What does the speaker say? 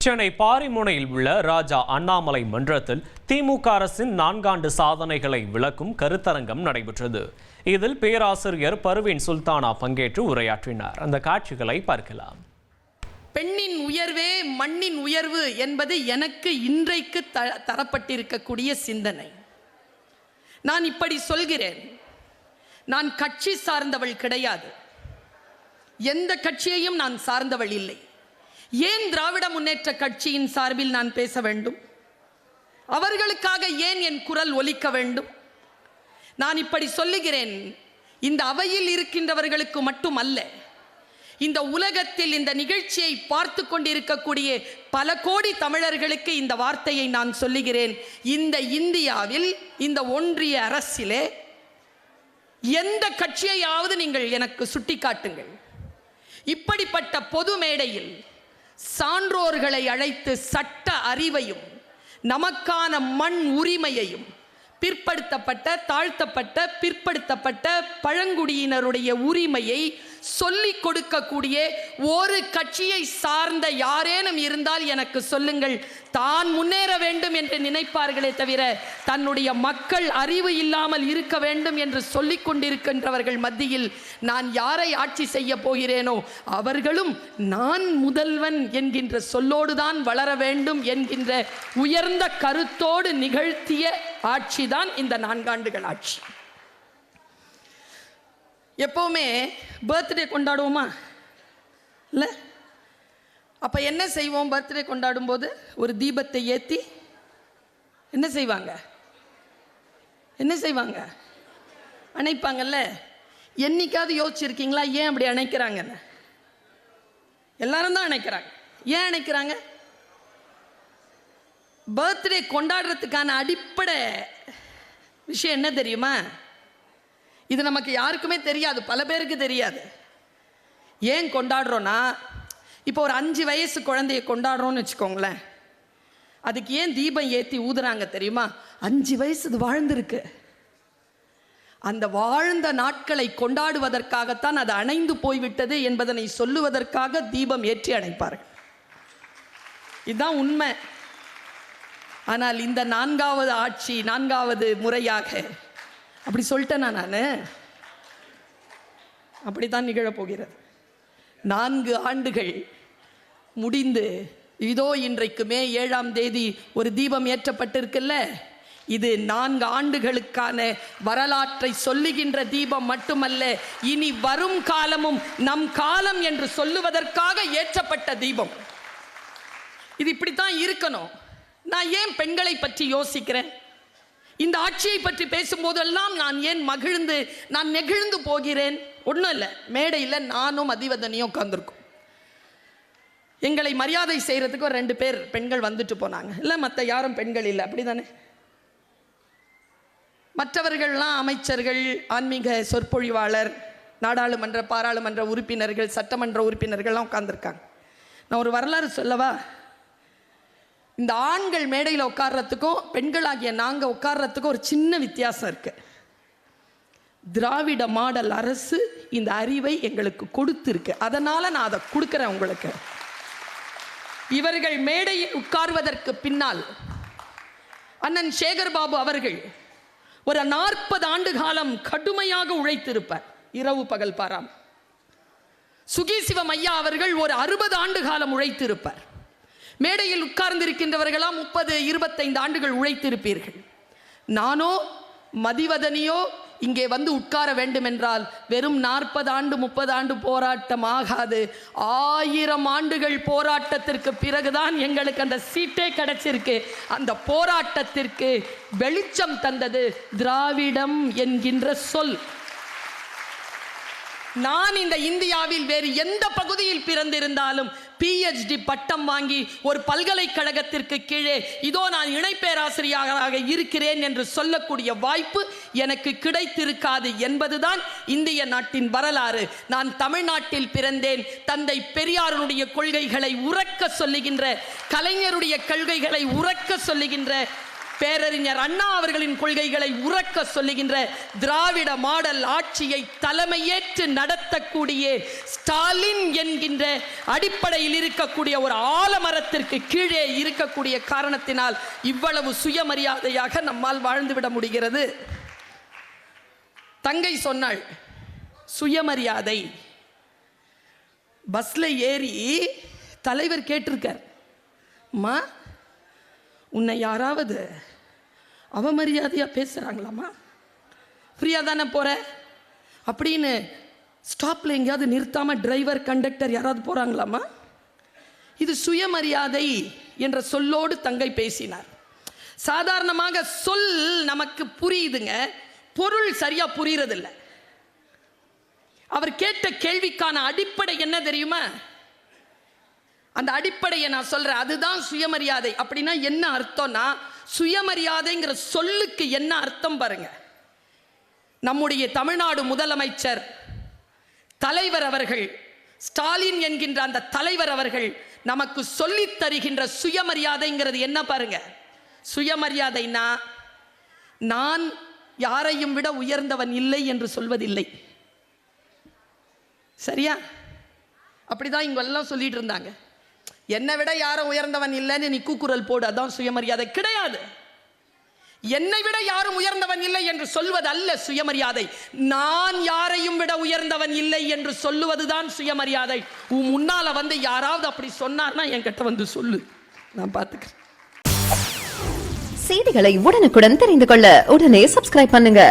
சென்னை பாரிமுனையில் உள்ள ராஜா அண்ணாமலை மன்றத்தில் திமுக அரசின் 4 ஆண்டு சாதனைகளை விளக்கும் கருத்தரங்கம் நடைபெற்றது. இதில் பேராசிரியர் பர்வீன் சுல்தானா பங்கேற்று உரையாற்றினார். அந்த காட்சிகளை பார்க்கலாம். பெண்ணின் உயர்வே மண்ணின் உயர்வு என்பது எனக்கு இன்றைக்கு தரப்பட்டிருக்கக்கூடிய சிந்தனை. நான் இப்படி சொல்கிறேன், நான் கட்சி சார்ந்தவள் கிடையாது, எந்த கட்சியையும் நான் சார்ந்தவள் இல்லை. ஏன் திராவிட முன்னேற்ற கட்சியின் சார்பில் நான் பேச வேண்டும்? அவர்களுக்காக ஏன் என் குரல் ஒலிக்க வேண்டும்? நான் இப்படி சொல்லுகிறேன், இந்த அவையில் இருக்கின்றவர்களுக்கு மட்டுமல்ல, இந்த உலகத்தில் இந்த நிகழ்ச்சியை பார்த்து கொண்டிருக்கக்கூடிய பல கோடி தமிழர்களுக்கு இந்த வார்த்தையை நான் சொல்லுகிறேன். இந்த இந்தியாவில் இந்த ஒன்றிய அரசிலே எந்த கட்சியையாவது நீங்கள் எனக்கு சுட்டிக்காட்டுங்கள், இப்படிப்பட்ட பொது மேடையில் சான்றோர்களை அழைத்து சட்ட அறிவையும் நமக்கான மண் உரிமையையும் பிற்படுத்தப்பட்ட தாழ்த்தப்பட்ட பிற்படுத்தப்பட்ட பழங்குடியினருடைய உரிமையை சொல்லிக் கொடுக்கக்கூடிய ஒரு கட்சியை சார்ந்த யாரேனும் இருந்தால் எனக்கு சொல்லுங்கள். தான் முன்னேற வேண்டும் என்று நினைப்பார்களே தவிர தன்னுடைய மக்கள் அறிவு இல்லாமல் இருக்க வேண்டும் என்று சொல்லிக் கொண்டிருக்கின்றவர்கள் மத்தியில் நான் யாரை ஆட்சி செய்ய போகிறேனோ அவர்களும் நான் முதல்வன் என்கின்ற சொல்லோடுதான் வளர வேண்டும் என்கின்ற உயர்ந்த கருத்தோடு நிகழ்த்திய ஆட்சிதான் இந்த 4 ஆண்டுகள் ஆட்சி. எப்போவுமே பர்த்டே கொண்டாடுவோமா இல்லை? அப்போ என்ன செய்வோம்? பர்த்டே கொண்டாடும் போது ஒரு தீபத்தை ஏற்றி என்ன செய்வாங்க? அணைப்பாங்கல்ல. என்னைக்காவது யோசிச்சிருக்கீங்களா ஏன் அப்படி அணைக்கிறாங்கன்னு? எல்லாரும் தான் அணைக்கிறாங்க. ஏன் அணைக்கிறாங்க? பர்த்டே கொண்டாடுறதுக்கான அடிப்படை விஷயம் என்ன தெரியுமா? இது நமக்கு யாருக்குமே தெரியாது, பல பேருக்கு தெரியாது. ஏன் கொண்டாடுறோன்னா, இப்போ ஒரு 5 வயசு குழந்தைய கொண்டாடுறோன்னு வச்சுக்கோங்களேன், அதுக்கு ஏன் தீபம் ஏற்றி ஊதுறாங்க தெரியுமா? 5 வயசு இது வாழ்ந்திருக்கு. அந்த வாழ்ந்த நாட்களை கொண்டாடுவதற்காகத்தான் அது அணைந்து போய்விட்டது என்பதனை சொல்லுவதற்காக தீபம் ஏற்றி அணைப்பார்கள். இதுதான் உண்மை. ஆனால் இந்த 4வது ஆட்சி 4வது முறையாக அப்படி சொல்லிட்டேனா? நான் அப்படித்தான் நிகழப்போகிறது. 4 ஆண்டுகள் முடிந்து இதோ இன்றைக்கு மே 7ஆம் தேதி ஒரு தீபம் ஏற்றப்பட்டிருக்குல்ல. இது 4 ஆண்டுகளுக்கான வரலாற்றை சொல்லுகின்ற தீபம் மட்டுமல்ல, இனி வரும் காலமும் நம் காலம் என்று சொல்லுவதற்காக ஏற்றப்பட்ட தீபம். இது இப்படித்தான் இருக்கணும். நான் ஏன் பெண்களை பற்றி யோசிக்கிறேன்? இந்த ஆட்சியை பற்றி பேசும்போதெல்லாம் நான் ஏன் நான் நெகிழ்ந்து போகிறேன்? ஒன்றும் இல்லை, மேடையில் நானும் மதிவதனியும் உட்கார்ந்துருக்கோம். எங்களை மரியாதை செய்கிறதுக்கு ஒரு 2 பேர் பெண்கள் வந்துட்டு போனாங்க. இல்லை, மற்ற யாரும் பெண்கள் இல்லை, அப்படி தானே? மற்றவர்கள்லாம் அமைச்சர்கள், ஆன்மீக சொற்பொழிவாளர், நாடாளுமன்ற பாராளுமன்ற உறுப்பினர்கள், சட்டமன்ற உறுப்பினர்கள்லாம் உட்கார்ந்துருக்காங்க. நான் ஒரு வரலாறு சொல்லவா? இந்த ஆண்கள் மேடையில் உட்கார்றதுக்கும் பெண்களாகிய நாங்கள் உட்கார்றதுக்கும் ஒரு சின்ன வித்தியாசம் இருக்கு. திராவிட மாடல் அரசு இந்த அறிவை எங்களுக்கு கொடுத்துருக்கு, அதனால நான் அதை கொடுக்குறேன் உங்களுக்கு. இவர்கள் மேடையில் உட்கார்வதற்கு பின்னால் அண்ணன் சேகர் பாபு அவர்கள் ஒரு 40 ஆண்டு காலம் கடுமையாக உழைத்திருப்பார், இரவு பகல் பாராமல். சுகி சிவம் ஐயா அவர்கள் ஒரு 60 ஆண்டு காலம் உழைத்திருப்பார். மேடையில் உட்கார்ந்திருக்கின்றவர்களாம் 30-25 ஆண்டுகள் உழைத்திருப்பீர்கள். நானோ மதிவதனியோ இங்கே வந்து உட்கார வேண்டும் என்றால் வெறும் 40 ஆண்டு 30 ஆண்டு போராட்டம் ஆகாது. 1000 ஆண்டுகள் போராட்டத்திற்கு பிறகுதான் எங்களுக்கு அந்த சீட்டே கிடைச்சிருக்கு. அந்த போராட்டத்திற்கு வெளிச்சம் தந்தது திராவிடம் என்கின்ற சொல். நான் இந்த இந்தியாவில் வேறு எந்த பகுதியில் பிறந்திருந்தாலும் PhD பட்டம் வாங்கி ஒரு பல்கலைக்கழகத்திற்கு கீழே இதோ நான் இணை பேராசிரியராக இருக்கிறேன் என்று சொல்லக்கூடிய வாய்ப்பு எனக்கு கிடைத்திருக்காது என்பதுதான் இந்திய நாட்டின் வரலாறு. நான் தமிழ்நாட்டில் பிறந்தேன். தந்தை பெரியாருடைய கொள்கைகளை உரக்க சொல்லுகின்ற, கலைஞருடைய கொள்கைகளை உரக்க சொல்லுகின்ற பேரறிஞர் அண்ணா அவர்களின் கொள்கைகளை உறக்க சொல்லுகின்ற திராவிட மாடல் ஆட்சியை தலைமையேற்று நடத்தக்கூடிய ஸ்டாலின் என்கின்ற அடிப்படையில் இருக்கக்கூடிய ஒரு ஆலமரத்திற்கு கீழே இருக்கக்கூடிய காரணத்தினால் இவ்வளவு சுயமரியாதையாக நம்மால் வாழ்ந்துவிட முடிகிறது. தங்கை சொன்னாள், சுயமரியாதை. பஸ்ல ஏறி தலைவர் கேட்டிருக்கார், அம்மா உன்னை யாராவது அவமரியாதையா பேசுறாங்களாமா? ஃப்ரீயா தானே போற அப்படின்னு ஸ்டாப்ல எங்கேயாவது நிறுத்தாம டிரைவர் கண்டக்டர் யாராவது போறாங்களாமா? இது சுயமரியாதை என்ற சொல்லோடு தங்கை பேசினார். சாதாரணமாக சொல் நமக்கு புரியுதுங்க, பொருள் சரியா புரியறதில்லை. அவர் கேட்ட கேள்விக்கான அடிப்படை என்ன தெரியுமா? அந்த அடிப்படையை நான் சொல்றேன், அதுதான் சுயமரியாதை. அப்படின்னா என்ன அர்த்தம்னா, சுயமரியாதைங்கிற சொல்லுக்கு என்ன அர்த்தம் பாருங்க. நம்முடைய தமிழ்நாடு முதலமைச்சர் தலைவர் அவர்கள், ஸ்டாலின் என்கின்ற அந்த தலைவர் அவர்கள் நமக்கு சொல்லித் தருகின்ற சுயமரியாதைங்கிறது என்ன பாருங்க. சுயமரியாதைனா நான் யாரையும் விட உயர்ந்தவன் இல்லை என்று சொல்வதில்லை. சரியா? அப்படிதான் இங்கெல்லாம் சொல்லிட்டு இருந்தாங்க. என்னை விட யாரும் உயர்ந்தவன் இல்லைன்னு நீ கூக்குரல் போடு, அதான் சுயமரியாதை கிடையாது. என்னை விட யாரும் உயர்ந்தவன் இல்லை என்று சொல்வது அல்ல சுயமரியாதை. நான் யாரையும் விட உயர்ந்தவன் இல்லை என்று சொல்லுவதுதான் சுயமரியாதை. உன் முன்னால வந்து யாராவது அப்படி சொன்னார்னா என்கிட்ட வந்து சொல்லு, நான் பார்த்துக்கிறேன். செய்திகளை உடனுக்குடன் தெரிந்து கொள்ள உடனே சப்ஸ்கிரைப் பண்ணுங்க.